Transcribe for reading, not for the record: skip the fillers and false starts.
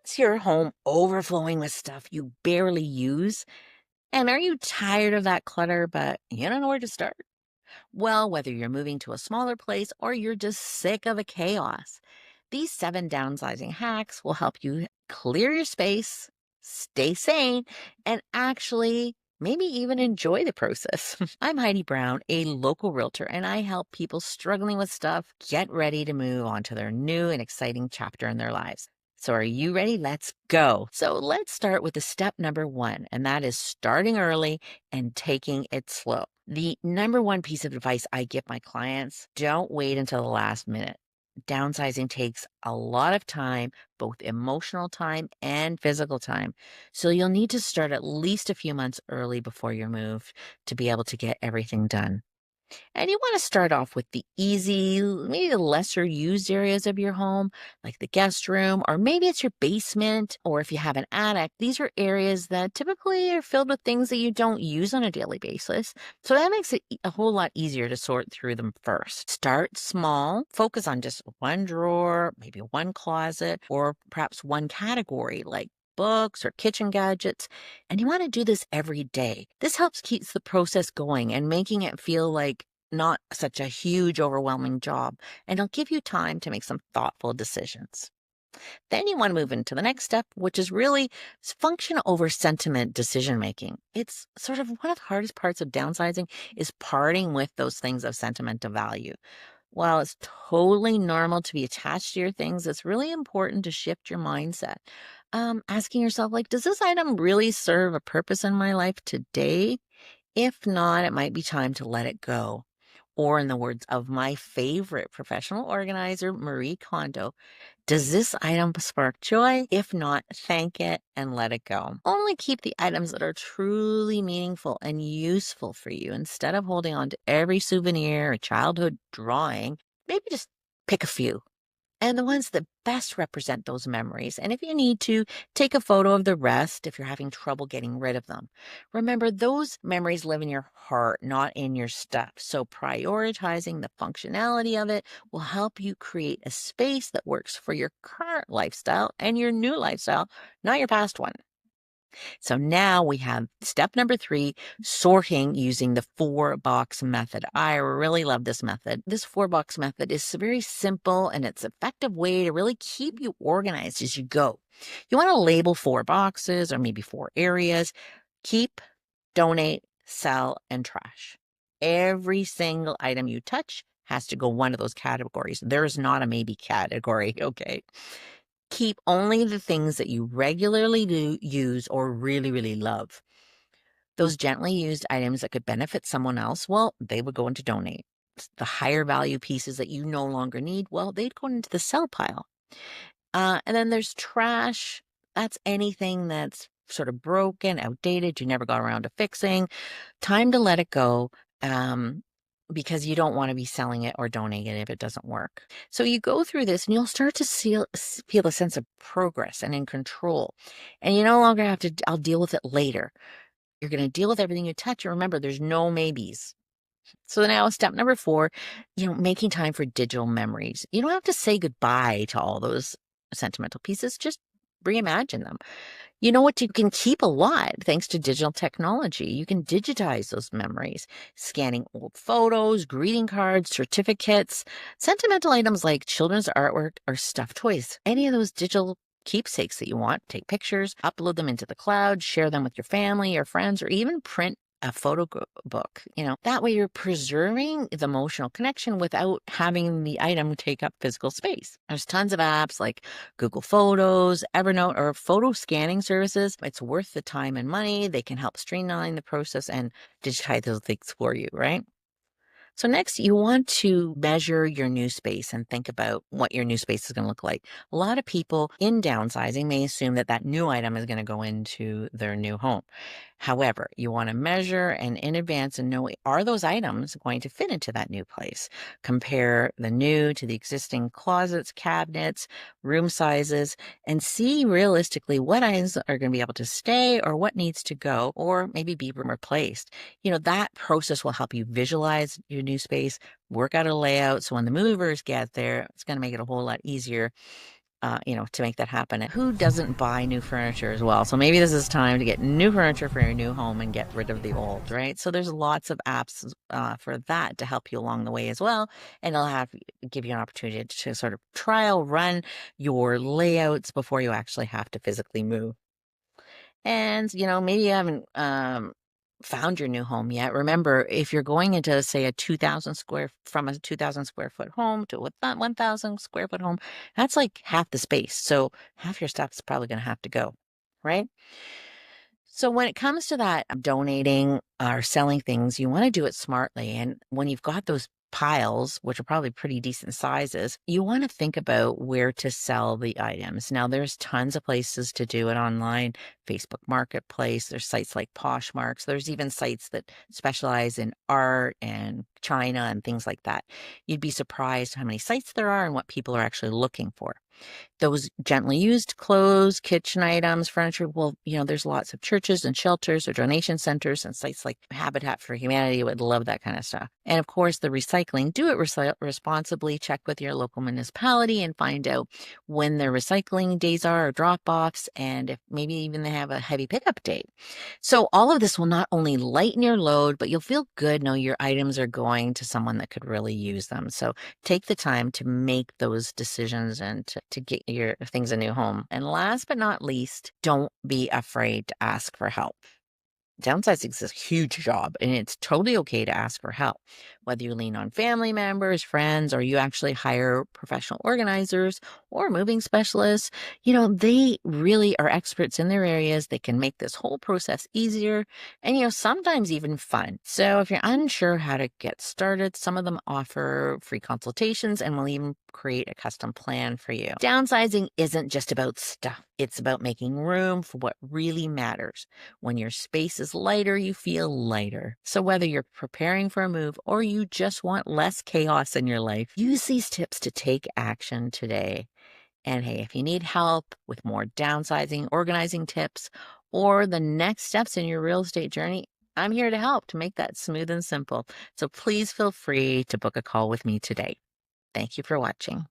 Is your home overflowing with stuff you barely use? And are you tired of that clutter, but you don't know where to start? Well, whether you're moving to a smaller place or you're just sick of the chaos, these 7 downsizing hacks will help you clear your space, stay sane, and actually maybe even enjoy the process. I'm Heidi Brown, a local realtor, and I help people struggling with stuff get ready to move on to their new and exciting chapter in their lives. So, are you ready? Let's go. So, let's start with the step number one, and that is starting early and taking it slow. The number one piece of advice I give my clients: don't wait until the last minute. Downsizing takes a lot of time, both emotional time and physical time. So you'll need to start at least a few months early before your move to be able to get everything done. And you want to start off with the easy, maybe the lesser used areas of your home, like the guest room, or maybe it's your basement, or if you have an attic. These are areas that typically are filled with things that you don't use on a daily basis. So that makes it a whole lot easier to sort through them first. Start small, focus on just one drawer, maybe one closet, or perhaps one category like books or kitchen gadgets, and you want to do this every day. This helps keeps the process going and making it feel like not such a huge, overwhelming job, and it'll give you time to make some thoughtful decisions. Then you want to move into the next step, which is really function over sentiment decision making. It's sort of one of the hardest parts of downsizing is parting with those things of sentimental value. While it's totally normal to be attached to your things, it's really important to shift your mindset. Asking yourself, like, does this item really serve a purpose in my life today? If not, it might be time to let it go. Or, in the words of my favorite professional organizer, Marie Kondo, does this item spark joy? If not, thank it and let it go. Only keep the items that are truly meaningful and useful for you instead of holding on to every souvenir or childhood drawing. Maybe just pick a few and the ones that best represent those memories. And if you need to, take a photo of the rest if you're having trouble getting rid of them. Remember, those memories live in your heart, not in your stuff. So prioritizing the functionality of it will help you create a space that works for your current lifestyle and your new lifestyle, not your past one. So now we have step number 3, sorting using the 4-box method. I really love this method. This 4-box method is very simple and it's an effective way to really keep you organized as you go. You want to label 4 boxes or maybe 4 areas: keep, donate, sell, and trash. Every single item you touch has to go one of those categories. There is not a maybe category, okay? Keep only the things that you regularly use or really, really love. Those gently used items that could benefit someone else, well, they would go into donate. The higher value pieces that you no longer need, well, they'd go into the sell pile. And then there's trash. That's anything that's sort of broken, outdated, you never got around to fixing. Time to let it go. Because you don't want to be selling it or donating it if it doesn't work. So you go through this and you'll start to feel a sense of progress and in control. And you no longer have to, I'll deal with it later. You're going to deal with everything you touch. And remember, there's no maybes. So now step number 4, making time for digital memories. You don't have to say goodbye to all those sentimental pieces. Just reimagine them. You know what? You can keep a lot thanks to digital technology. You can digitize those memories, scanning old photos, greeting cards, certificates, sentimental items like children's artwork or stuffed toys. Any of those digital keepsakes that you want, take pictures, upload them into the cloud, share them with your family or friends, or even print a photo book. That way you're preserving the emotional connection without having the item take up physical space. There's tons of apps like Google Photos, Evernote, or photo scanning services. It's worth the time and money. They can help streamline the process and digitize those things for you, right? So next, you want to measure your new space and think about what your new space is going to look like. A lot of people in downsizing may assume that that new item is going to go into their new home. However, you want to measure and in advance and know, are those items going to fit into that new place? Compare the new to the existing closets, cabinets, room sizes, and see realistically what items are going to be able to stay or what needs to go or maybe be replaced. That process will help you visualize your new space, work out a layout. So when the movers get there, it's going to make it a whole lot easier to make that happen. And who doesn't buy new furniture as well? So maybe this is time to get new furniture for your new home and get rid of the old, right? So there's lots of apps for that to help you along the way as well. And it'll give you an opportunity to sort of trial run your layouts before you actually have to physically move. And, maybe you haven't found your new home yet. Remember, if you're going into, say, from a 2,000 square foot home to a 1,000 square foot home, that's like half the space. So half your stuff is probably going to have to go, right? So when it comes to that donating or selling things, you want to do it smartly. And when you've got those piles, which are probably pretty decent sizes, you want to think about where to sell the items. Now, there's tons of places to do it online. Facebook Marketplace, there's sites like Poshmarks, there's even sites that specialize in art and China and things like that. You'd be surprised how many sites there are and what people are actually looking for. Those gently used clothes, kitchen items, furniture, well, there's lots of churches and shelters or donation centers and sites like Habitat for Humanity would love that kind of stuff. And of course, the recycling, do it responsibly. Check with your local municipality and find out when their recycling days are or drop-offs, and if maybe even they have a heavy pickup date. So all of this will not only lighten your load, but you'll feel good knowing your items are going to someone that could really use them. So take the time to make those decisions and to get your things a new home. And last but not least, don't be afraid to ask for help. Downsizing is a huge job, and it's totally okay to ask for help. Whether you lean on family members, friends, or you actually hire professional organizers or moving specialists, they really are experts in their areas. They can make this whole process easier and, sometimes even fun. So if you're unsure how to get started, some of them offer free consultations and will even create a custom plan for you. Downsizing isn't just about stuff. It's about making room for what really matters. When your space is lighter, you feel lighter. So whether you're preparing for a move or you just want less chaos in your life, use these tips to take action today. And hey, if you need help with more downsizing, organizing tips, or the next steps in your real estate journey, I'm here to help to make that smooth and simple. So please feel free to book a call with me today. Thank you for watching.